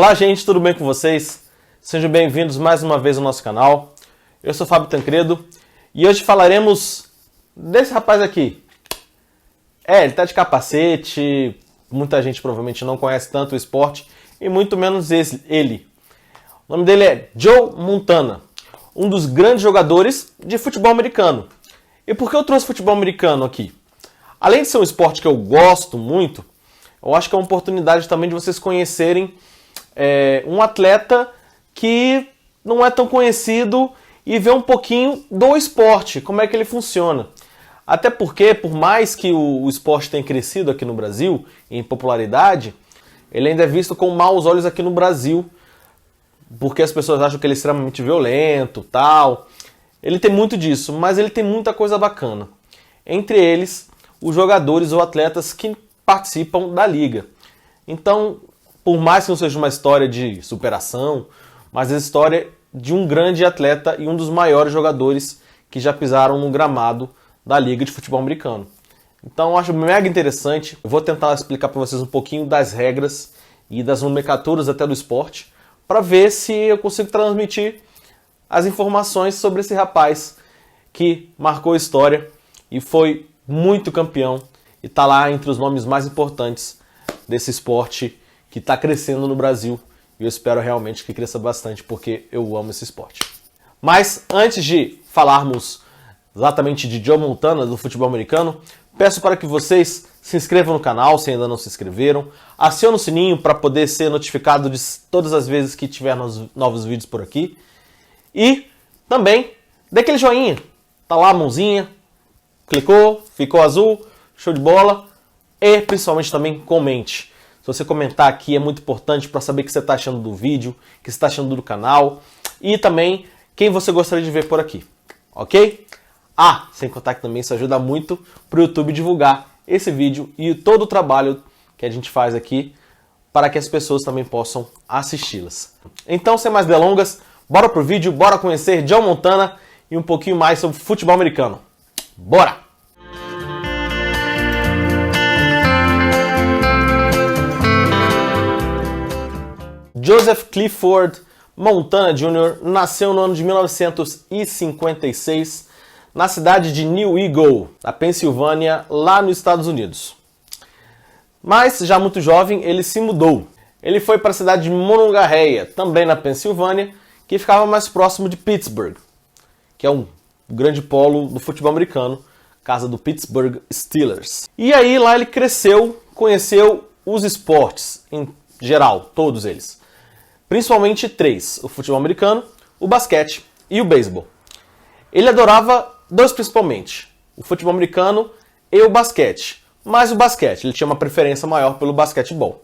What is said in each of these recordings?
Olá gente, tudo bem com vocês? Sejam bem-vindos mais uma vez ao nosso canal. Eu sou Fábio Tancredo e hoje falaremos desse rapaz aqui. Ele tá de capacete, muita gente provavelmente não conhece tanto o esporte e muito menos ele. O nome dele é Joe Montana, um dos grandes jogadores de futebol americano. E por que eu trouxe futebol americano aqui? Além de ser um esporte que eu gosto muito, eu acho que é uma oportunidade também de vocês conhecerem um atleta que não é tão conhecido e ver um pouquinho do esporte, como é que ele funciona. Até porque, por mais que o esporte tenha crescido aqui no Brasil, em popularidade, ele ainda é visto com maus olhos aqui no Brasil, porque as pessoas acham que ele é extremamente violento, tal. Ele tem muito disso, mas ele tem muita coisa bacana. Entre eles, os jogadores ou atletas que participam da liga. Então, por mais que não seja uma história de superação, mas a história de um grande atleta e um dos maiores jogadores que já pisaram no gramado da Liga de Futebol Americano. Então eu acho mega interessante. Eu vou tentar explicar para vocês um pouquinho das regras e das nomenclaturas até do esporte, para ver se eu consigo transmitir as informações sobre esse rapaz que marcou a história e foi muito campeão e está lá entre os nomes mais importantes desse esporte que está crescendo no Brasil, e eu espero realmente que cresça bastante, porque eu amo esse esporte. Mas antes de falarmos exatamente de Joe Montana, do futebol americano, peço para que vocês se inscrevam no canal, se ainda não se inscreveram, acione o sininho para poder ser notificado de todas as vezes que tiver novos vídeos por aqui, e também dê aquele joinha, tá lá a mãozinha, clicou, ficou azul, show de bola, e principalmente também comente. Se você comentar aqui é muito importante para saber o que você está achando do vídeo, o que você está achando do canal e também quem você gostaria de ver por aqui, ok? Sem contar que também isso ajuda muito para o YouTube divulgar esse vídeo e todo o trabalho que a gente faz aqui para que as pessoas também possam assisti-las. Então, sem mais delongas, bora pro vídeo, bora conhecer Joe Montana e um pouquinho mais sobre futebol americano. Bora! Joseph Clifford Montana Jr. nasceu no ano de 1956 na cidade de New Eagle, na Pensilvânia, lá nos Estados Unidos. Mas, já muito jovem, ele se mudou. Ele foi para a cidade de Monongahela, também na Pensilvânia, que ficava mais próximo de Pittsburgh, que é um grande polo do futebol americano, casa do Pittsburgh Steelers. E aí lá ele cresceu, conheceu os esportes em geral, todos eles. Principalmente três: o futebol americano, o basquete e o beisebol. Ele adorava dois principalmente: o futebol americano e o basquete. Mas o basquete, ele tinha uma preferência maior pelo basquetebol.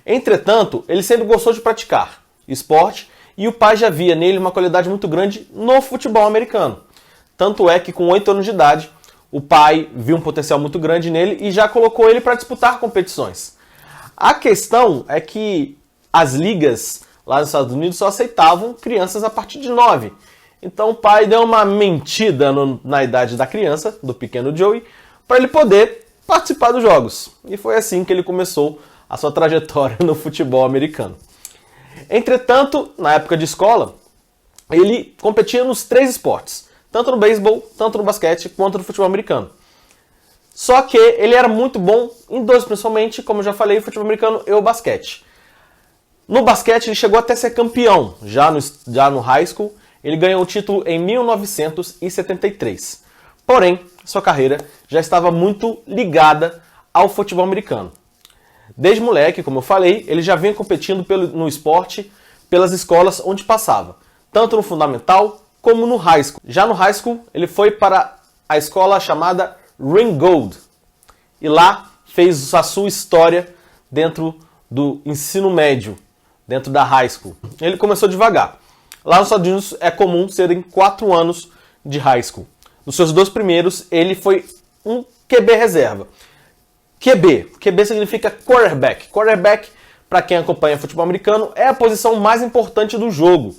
Entretanto, ele sempre gostou de praticar esporte e o pai já via nele uma qualidade muito grande no futebol americano. Tanto é que com 8 anos de idade, o pai viu um potencial muito grande nele e já colocou ele para disputar competições. A questão é que as ligas lá nos Estados Unidos só aceitavam crianças a partir de 9. Então o pai deu uma mentida na idade da criança, do pequeno Joey, para ele poder participar dos jogos. E foi assim que ele começou a sua trajetória no futebol americano. Entretanto, na época de escola, ele competia nos 3 esportes, tanto no beisebol, tanto no basquete, quanto no futebol americano. Só que ele era muito bom em 2 principalmente, como eu já falei, o futebol americano e o basquete. No basquete ele chegou até ser campeão, já no high school, ele ganhou o título em 1973. Porém, sua carreira já estava muito ligada ao futebol americano. Desde moleque, como eu falei, ele já vinha competindo no esporte pelas escolas onde passava, tanto no fundamental como no high school. Já no high school, ele foi para a escola chamada Ringgold e lá fez a sua história dentro do ensino médio, dentro da high school. Ele começou devagar. Lá nos Estados Unidos é comum serem 4 anos de high school. Nos seus 2 primeiros, ele foi um QB reserva. QB significa quarterback. Quarterback, para quem acompanha futebol americano, é a posição mais importante do jogo.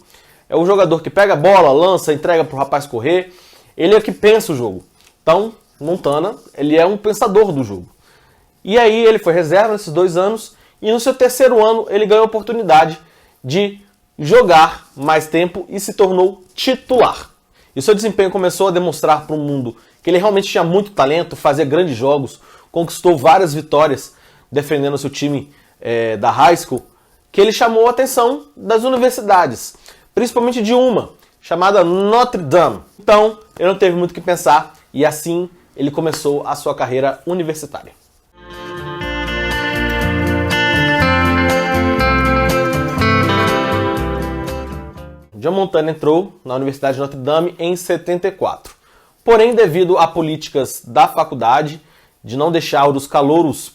É o jogador que pega a bola, lança, entrega para o rapaz correr. Ele é o que pensa o jogo. Então, Montana, ele é um pensador do jogo. E aí ele foi reserva nesses 2 anos e no seu 3º ano ele ganhou a oportunidade de jogar mais tempo e se tornou titular. E seu desempenho começou a demonstrar para o mundo que ele realmente tinha muito talento, fazia grandes jogos, conquistou várias vitórias defendendo seu time da high school, que ele chamou a atenção das universidades, principalmente de uma, chamada Notre Dame. Então, ele não teve muito o que pensar e assim ele começou a sua carreira universitária. Joe Montana entrou na Universidade de Notre Dame em 74. Porém, devido a políticas da faculdade de não deixar os calouros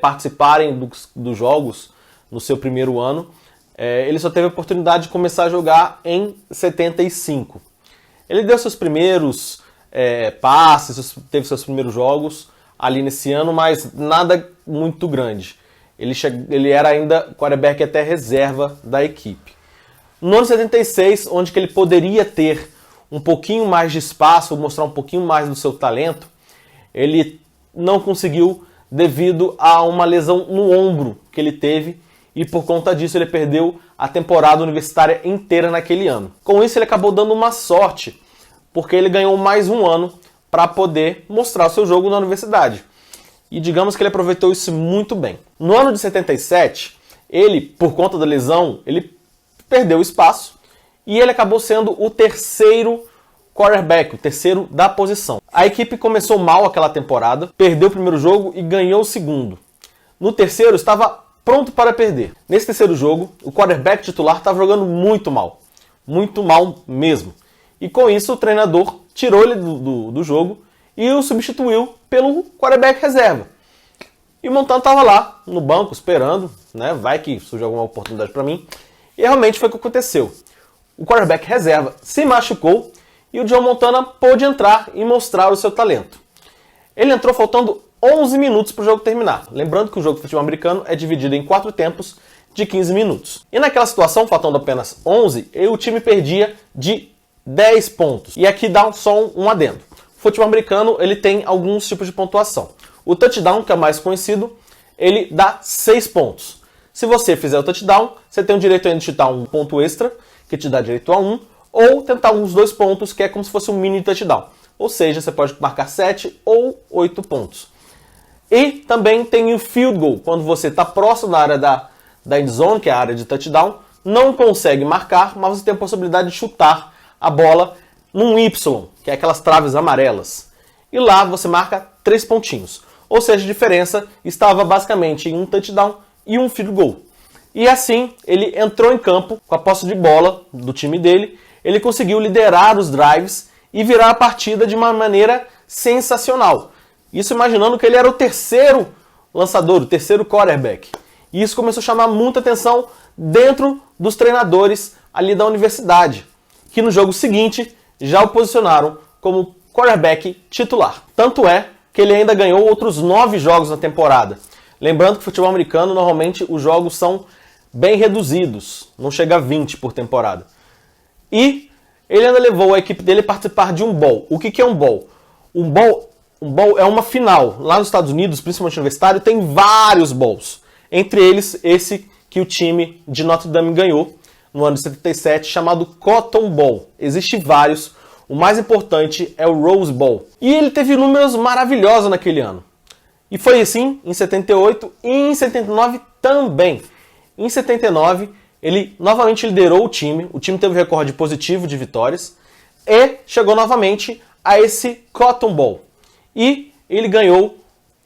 participarem dos jogos no seu primeiro ano, ele só teve a oportunidade de começar a jogar em 75. Ele deu seus primeiros passes, teve seus primeiros jogos ali nesse ano, mas nada muito grande. Ele era ainda quarterback até reserva da equipe. No ano 76, onde que ele poderia ter um pouquinho mais de espaço, mostrar um pouquinho mais do seu talento, ele não conseguiu devido a uma lesão no ombro que ele teve e por conta disso ele perdeu a temporada universitária inteira naquele ano. Com isso ele acabou dando uma sorte, porque ele ganhou mais um ano para poder mostrar o seu jogo na universidade. E digamos que ele aproveitou isso muito bem. No ano de 77, ele, por conta da lesão, ele perdeu espaço e ele acabou sendo o terceiro quarterback, o terceiro da posição. A equipe começou mal aquela temporada, perdeu o primeiro jogo e ganhou o segundo. No terceiro estava pronto para perder. Nesse terceiro jogo, o quarterback titular estava jogando muito mal mesmo. E com isso o treinador tirou ele do jogo e o substituiu pelo quarterback reserva. E o Montana estava lá no banco esperando, né? Vai que surge alguma oportunidade para mim. E realmente foi o que aconteceu. O quarterback reserva se machucou e o Joe Montana pôde entrar e mostrar o seu talento. Ele entrou faltando 11 minutos para o jogo terminar. Lembrando que o jogo de futebol americano é dividido em 4 tempos de 15 minutos. E naquela situação, faltando apenas 11, o time perdia de 10 pontos. E aqui dá só um adendo. O futebol americano ele tem alguns tipos de pontuação. O touchdown, que é o mais conhecido, ele dá 6 pontos. Se você fizer o touchdown, você tem o direito ainda de chutar um ponto extra, que te dá direito a 1, ou tentar uns 2 pontos, que é como se fosse um mini touchdown. Ou seja, você pode marcar 7 ou 8 pontos. E também tem o field goal, quando você está próximo da área da end zone, que é a área de touchdown, não consegue marcar, mas você tem a possibilidade de chutar a bola num Y, que é aquelas traves amarelas. E lá você marca 3 pontinhos. Ou seja, a diferença estava basicamente em um touchdown e um field goal. E assim, ele entrou em campo com a posse de bola do time dele, ele conseguiu liderar os drives e virar a partida de uma maneira sensacional. Isso imaginando que ele era o terceiro lançador, o terceiro quarterback. E isso começou a chamar muita atenção dentro dos treinadores ali da universidade, que no jogo seguinte já o posicionaram como quarterback titular. Tanto é que ele ainda ganhou outros 9 jogos na temporada. Lembrando que o futebol americano, normalmente, os jogos são bem reduzidos. Não chega a 20 por temporada. E ele ainda levou a equipe dele a participar de um bowl. O que é um bowl? Um bowl é uma final. Lá nos Estados Unidos, principalmente universitário, tem vários bowls. Entre eles, esse que o time de Notre Dame ganhou no ano de 77, chamado Cotton Bowl. Existem vários. O mais importante é o Rose Bowl. E ele teve números maravilhosos naquele ano. E foi assim em 78 e em 79 também. Em 79, ele novamente liderou o time teve um recorde positivo de vitórias e chegou novamente a esse Cotton Bowl. E ele ganhou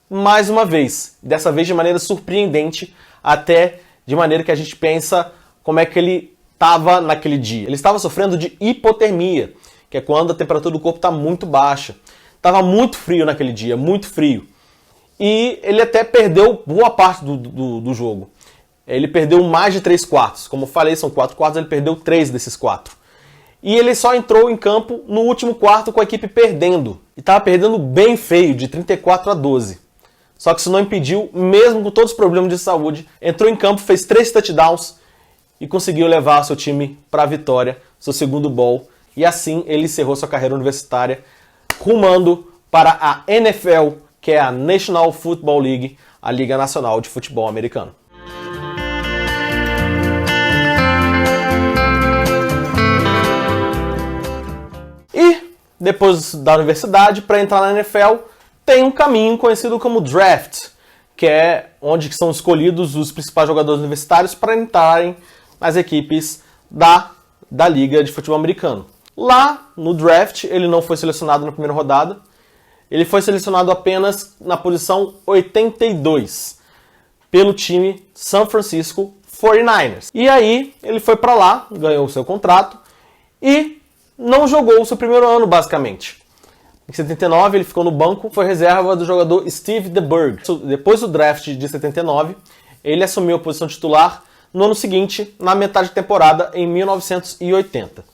mais uma vez, dessa vez de maneira surpreendente, até de maneira que a gente pensa como é que ele estava naquele dia. Ele estava sofrendo de hipotermia, que é quando a temperatura do corpo está muito baixa. Estava muito frio naquele dia, muito frio. E ele até perdeu boa parte do jogo. Ele perdeu mais de 3 quartos. Como eu falei, são 4 quartos, ele perdeu 3 desses 4. E ele só entrou em campo no último quarto com a equipe perdendo. E estava perdendo bem feio, de 34-12. Só que isso não impediu, mesmo com todos os problemas de saúde, entrou em campo, fez 3 touchdowns e conseguiu levar seu time para a vitória, seu segundo bowl. E assim ele encerrou sua carreira universitária, rumando para a NFL, que é a National Football League, a Liga Nacional de Futebol Americano. depois da universidade, para entrar na NFL, tem um caminho conhecido como draft, que é onde são escolhidos os principais jogadores universitários para entrarem nas equipes da Liga de Futebol Americano. Lá, no draft, ele não foi selecionado na primeira rodada, ele foi selecionado apenas na posição 82 pelo time San Francisco 49ers. E aí ele foi para lá, ganhou o seu contrato e não jogou o seu primeiro ano, basicamente. Em 79 ele ficou no banco, foi reserva do jogador Steve DeBerg. Depois do draft de 79, ele assumiu a posição titular no ano seguinte, na metade da temporada, em 1980.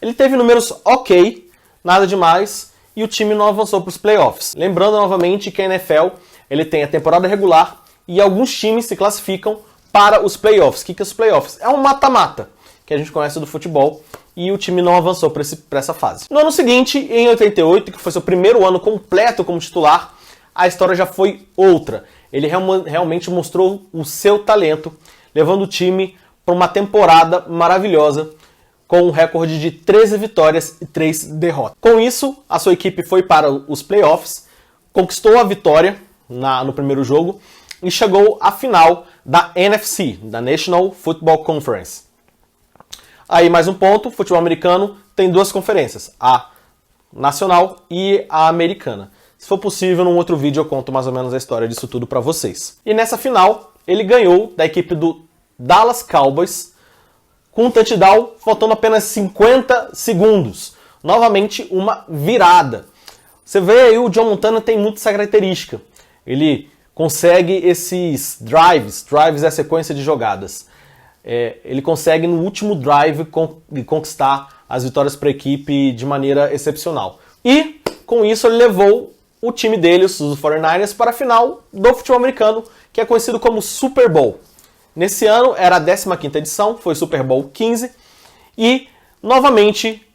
Ele teve números ok, nada demais, e o time não avançou para os playoffs. Lembrando novamente que a NFL ele tem a temporada regular e alguns times se classificam para os playoffs. O que é os playoffs? É um mata-mata, que a gente conhece do futebol, e o time não avançou para essa fase. No ano seguinte, em 88, que foi seu primeiro ano completo como titular, a história já foi outra. Ele realmente mostrou o seu talento, levando o time para uma temporada maravilhosa, com um recorde de 13 vitórias e 3 derrotas. Com isso, a sua equipe foi para os playoffs, conquistou a vitória no primeiro jogo e chegou à final da NFC, da National Football Conference. Aí mais um ponto, o futebol americano tem duas conferências, a nacional e a americana. Se for possível, num outro vídeo eu conto mais ou menos a história disso tudo para vocês. E nessa final, ele ganhou da equipe do Dallas Cowboys, com um touchdown faltando apenas 50 segundos. Novamente, uma virada. Você vê aí, o Joe Montana tem muito essa característica. Ele consegue esses drives é a sequência de jogadas. Ele consegue, no último drive, conquistar as vitórias para a equipe de maneira excepcional. E, com isso, ele levou o time dele, os 49ers, para a final do futebol americano, que é conhecido como Super Bowl. Nesse ano era a 15ª edição, foi Super Bowl 15, e novamente,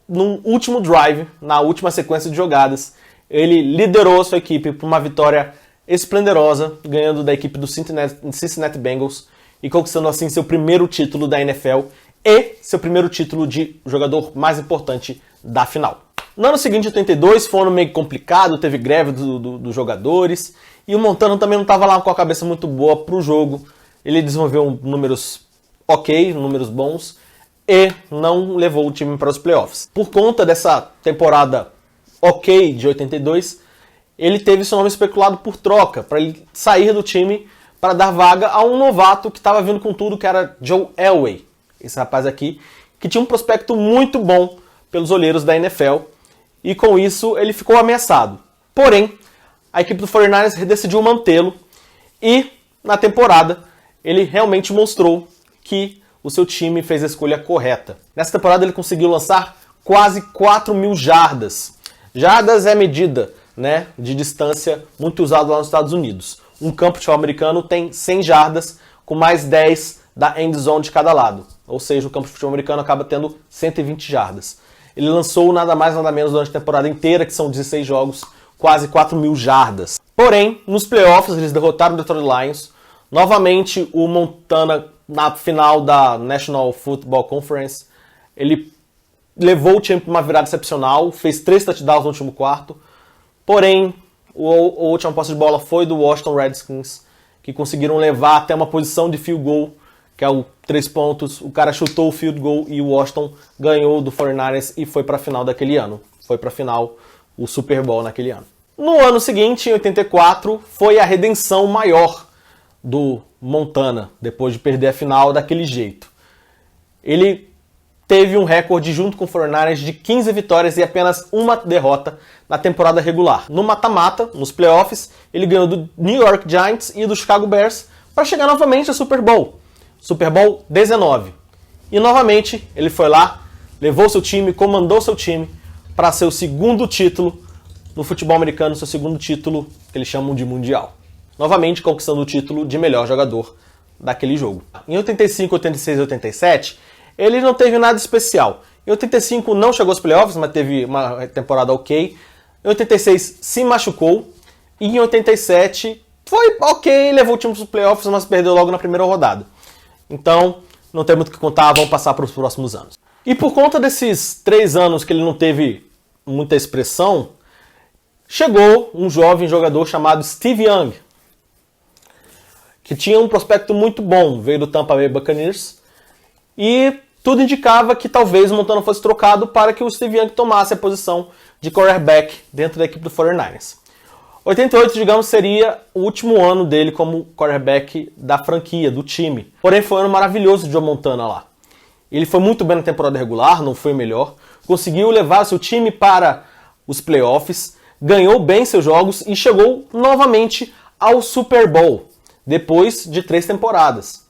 no último drive, na última sequência de jogadas, ele liderou a sua equipe para uma vitória esplendorosa, ganhando da equipe do Cincinnati Bengals e conquistando assim seu primeiro título da NFL e seu primeiro título de jogador mais importante da final. No ano seguinte, 82, foi um ano meio complicado, teve greve dos jogadores, e o Montana também não estava lá com a cabeça muito boa para o jogo. Ele desenvolveu números ok, números bons, e não levou o time para os playoffs. Por conta dessa temporada ok de 82, ele teve seu nome especulado por troca, para ele sair do time para dar vaga a um novato que estava vindo com tudo, que era Joe Elway, esse rapaz aqui, que tinha um prospecto muito bom pelos olheiros da NFL, e com isso ele ficou ameaçado. Porém, a equipe do 49ers decidiu mantê-lo, e na temporada ele realmente mostrou que o seu time fez a escolha correta. Nessa temporada ele conseguiu lançar quase 4.000 jardas. Jardas é medida, né, de distância muito usado lá nos Estados Unidos. Um campo de futebol americano tem 100 jardas com mais 10 da end zone de cada lado. Ou seja, o campo de futebol americano acaba tendo 120 jardas. Ele lançou nada mais nada menos durante a temporada inteira, que são 16 jogos, quase 4.000 jardas. Porém, nos playoffs eles derrotaram o Detroit Lions. Novamente, o Montana, na final da National Football Conference, ele levou o time para uma virada excepcional, fez 3 touchdowns no último quarto. Porém, a última posse de bola foi do Washington Redskins, que conseguiram levar até uma posição de field goal, que é o 3 pontos. O cara chutou o field goal e o Washington ganhou do 49ers e foi para a final daquele ano. Foi para a final o Super Bowl naquele ano. No ano seguinte, em 84, foi a redenção maior do Montana, depois de perder a final daquele jeito. Ele teve um recorde junto com o 49ers de 15 vitórias e apenas uma derrota na temporada regular. No mata-mata, nos playoffs, ele ganhou do New York Giants e do Chicago Bears para chegar novamente ao Super Bowl 19. E novamente ele foi lá, levou seu time, comandou seu time para seu segundo título no futebol americano, seu segundo título que eles chamam de mundial. Novamente conquistando o título de melhor jogador daquele jogo. Em 85, 86 e 87, ele não teve nada especial. Em 85 não chegou aos playoffs, mas teve uma temporada ok. Em 86 se machucou. E em 87 foi ok, levou o time para os playoffs, mas perdeu logo na primeira rodada. Então, não tem muito o que contar, vamos passar para os próximos anos. E por conta desses 3 anos que ele não teve muita expressão, chegou um jovem jogador chamado Steve Young, que tinha um prospecto muito bom, veio do Tampa Bay Buccaneers, e tudo indicava que talvez o Montana fosse trocado para que o Steve Young tomasse a posição de quarterback dentro da equipe do 49ers. 88, digamos, seria o último ano dele como quarterback da franquia, do time. Porém, foi um ano maravilhoso de Joe Montana lá. Ele foi muito bem na temporada regular, não foi o melhor. Conseguiu levar seu time para os playoffs, ganhou bem seus jogos e chegou novamente ao Super Bowl, depois de 3 temporadas.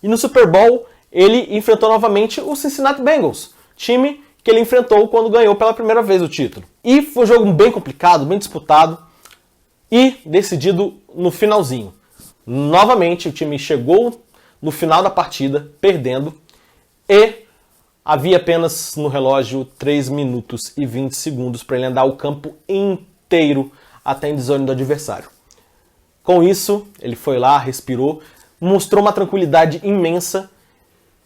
E no Super Bowl, ele enfrentou novamente o Cincinnati Bengals, time que ele enfrentou quando ganhou pela primeira vez o título. E foi um jogo bem complicado, bem disputado e decidido no finalzinho. Novamente, o time chegou no final da partida, perdendo, e havia apenas no relógio 3 minutos e 20 segundos para ele andar o campo inteiro até a endzone do adversário. Com isso, ele foi lá, respirou, mostrou uma tranquilidade imensa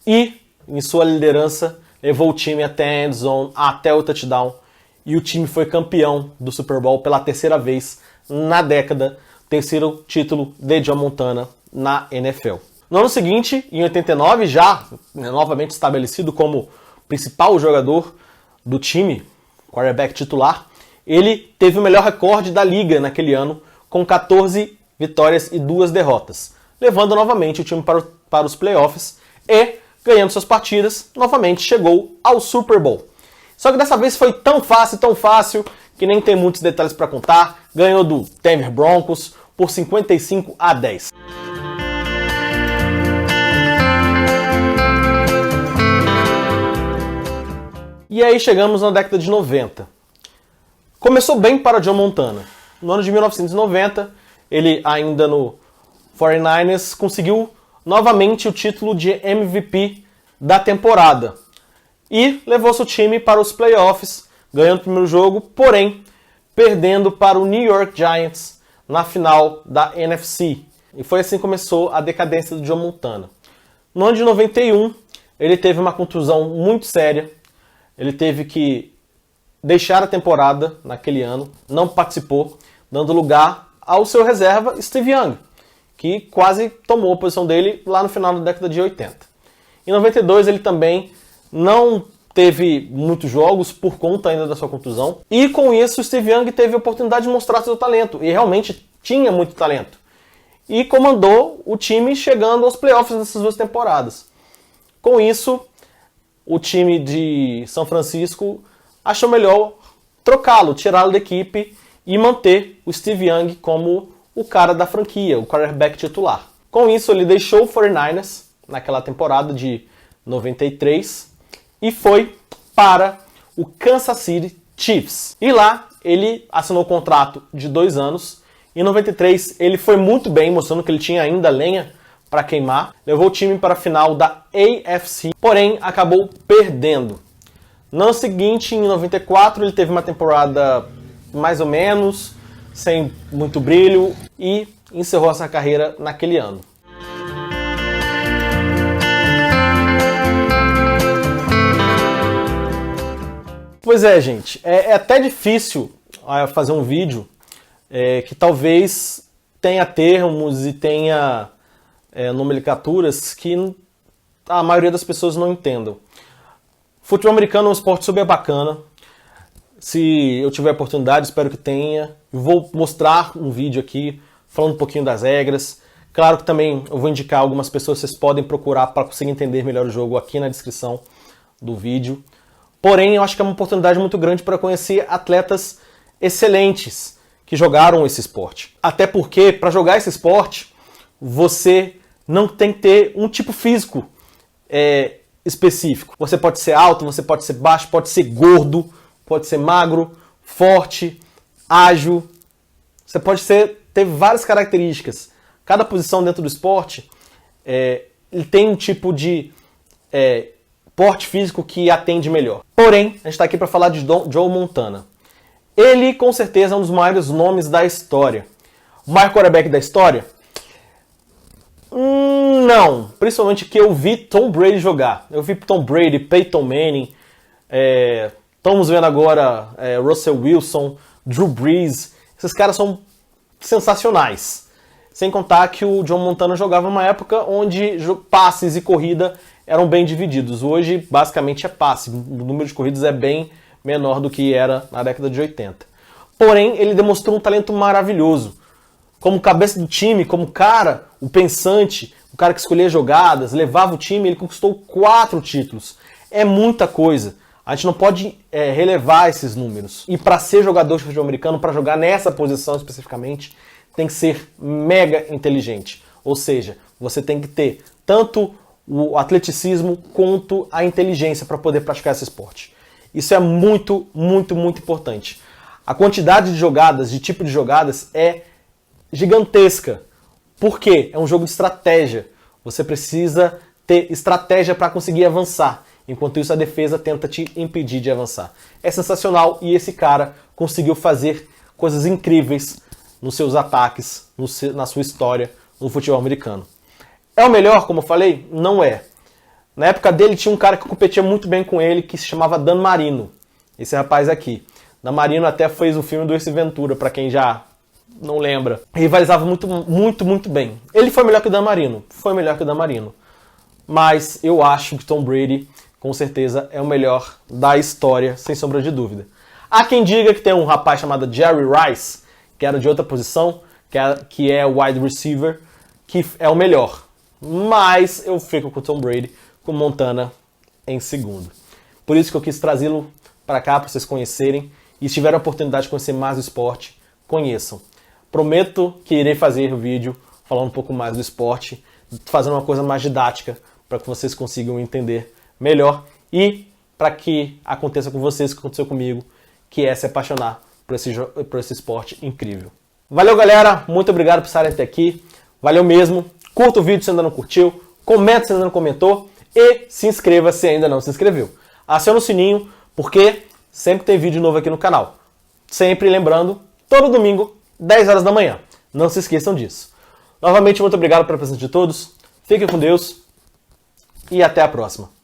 e, em sua liderança, levou o time até a endzone, até o touchdown, e o time foi campeão do Super Bowl pela 3ª vez na década, 3º título de Joe Montana na NFL. No ano seguinte, em 89, já novamente estabelecido como principal jogador do time, quarterback titular, ele teve o melhor recorde da liga naquele ano, com 14 vitórias e 2 derrotas, levando novamente o time para os playoffs e, ganhando suas partidas, novamente chegou ao Super Bowl. Só que dessa vez foi tão fácil, que nem tem muitos detalhes para contar. Ganhou do Denver Broncos por 55-10. E aí chegamos na década de 90. Começou bem para Joe Montana. No ano de 1990, ele ainda no 49ers conseguiu novamente o título de MVP da temporada. E levou seu time para os playoffs, ganhando o primeiro jogo, porém perdendo para o New York Giants na final da NFC. E foi assim que começou a decadência do Joe Montana. No ano de 91, ele teve uma contusão muito séria. Ele teve que deixar a temporada naquele ano, não participou, dando lugar ao seu reserva Steve Young, que quase tomou a posição dele lá no final da década de 80. Em 92 ele também não teve muitos jogos por conta ainda da sua contusão, e com isso o Steve Young teve a oportunidade de mostrar seu talento, e realmente tinha muito talento. E comandou o time chegando aos playoffs nessas 2 temporadas. Com isso, o time de São Francisco achou melhor trocá-lo, tirá-lo da equipe e manter o Steve Young como o cara da franquia, o quarterback titular. Com isso, ele deixou o 49ers naquela temporada de 93 e foi para o Kansas City Chiefs. E lá ele assinou um contrato de 2 anos. Em 93 ele foi muito bem, mostrando que ele tinha ainda lenha para queimar. Levou o time para a final da AFC, porém acabou perdendo. No ano seguinte, em 94, ele teve uma temporada mais ou menos, sem muito brilho, e encerrou essa carreira naquele ano. Pois é, gente, é até difícil fazer um vídeo que talvez tenha termos e tenha nomenclaturas que a maioria das pessoas não entendam. Futebol americano é um esporte super bacana. Se eu tiver oportunidade, espero que tenha. Eu vou mostrar um vídeo aqui falando um pouquinho das regras. Claro que também eu vou indicar algumas pessoas que vocês podem procurar para conseguir entender melhor o jogo aqui na descrição do vídeo. Porém, eu acho que é uma oportunidade muito grande para conhecer atletas excelentes que jogaram esse esporte. Até porque, para jogar esse esporte, você não tem que ter um tipo físico específico. Você pode ser alto, você pode ser baixo, pode ser gordo, pode ser magro, forte, ágil. Você pode ter várias características. Cada posição dentro do esporte ele tem um tipo de porte físico que atende melhor. Porém, a gente está aqui para falar de Joe Montana. Ele, com certeza, é um dos maiores nomes da história. O maior quarterback da história? Não. Principalmente que eu vi Tom Brady jogar. Eu vi Tom Brady, Peyton Manning, Estamos vendo agora Russell Wilson, Drew Brees. Esses caras são sensacionais. Sem contar que o Joe Montana jogava numa época onde passes e corrida eram bem divididos. Hoje, basicamente, é passe. O número de corridas é bem menor do que era na década de 80. Porém, ele demonstrou um talento maravilhoso. Como cabeça do time, como cara, o pensante, o cara que escolhia jogadas, levava o time, ele conquistou 4 títulos. É muita coisa. A gente não pode relevar esses números. E para ser jogador de futebol americano, para jogar nessa posição especificamente, tem que ser mega inteligente. Ou seja, você tem que ter tanto o atleticismo quanto a inteligência para poder praticar esse esporte. Isso é muito, muito, muito importante. A quantidade de jogadas, de tipo de jogadas, é gigantesca. Por quê? É um jogo de estratégia. Você precisa ter estratégia para conseguir avançar. Enquanto isso, a defesa tenta te impedir de avançar. É sensacional e esse cara conseguiu fazer coisas incríveis nos seus ataques, na sua história no futebol americano. É o melhor, como eu falei? Não é. Na época dele tinha um cara que competia muito bem com ele, que se chamava Dan Marino. Esse rapaz aqui. Dan Marino até fez o filme do Ace Ventura, para quem já não lembra. Rivalizava muito, muito, muito bem. Ele foi melhor que o Dan Marino. Foi melhor que o Dan Marino. Mas eu acho que Tom Brady, com certeza, é o melhor da história, sem sombra de dúvida. Há quem diga que tem um rapaz chamado Jerry Rice, que era de outra posição, que é o wide receiver, que é o melhor. Mas eu fico com o Tom Brady, com o Montana em segundo. Por isso que eu quis trazê-lo para cá, para vocês conhecerem. E se tiverem a oportunidade de conhecer mais o esporte, conheçam. Prometo que irei fazer o vídeo falando um pouco mais do esporte, fazendo uma coisa mais didática, para que vocês consigam entender melhor e para que aconteça com vocês o que aconteceu comigo, que é se apaixonar por esse esporte incrível. Valeu, galera. Muito obrigado por estarem até aqui. Valeu mesmo. Curta o vídeo se ainda não curtiu, comenta se ainda não comentou e se inscreva se ainda não se inscreveu. Aciona o sininho, porque sempre tem vídeo novo aqui no canal. Sempre lembrando, todo domingo, 10 horas da manhã. Não se esqueçam disso. Novamente, muito obrigado pela presença de todos. Fiquem com Deus e até a próxima.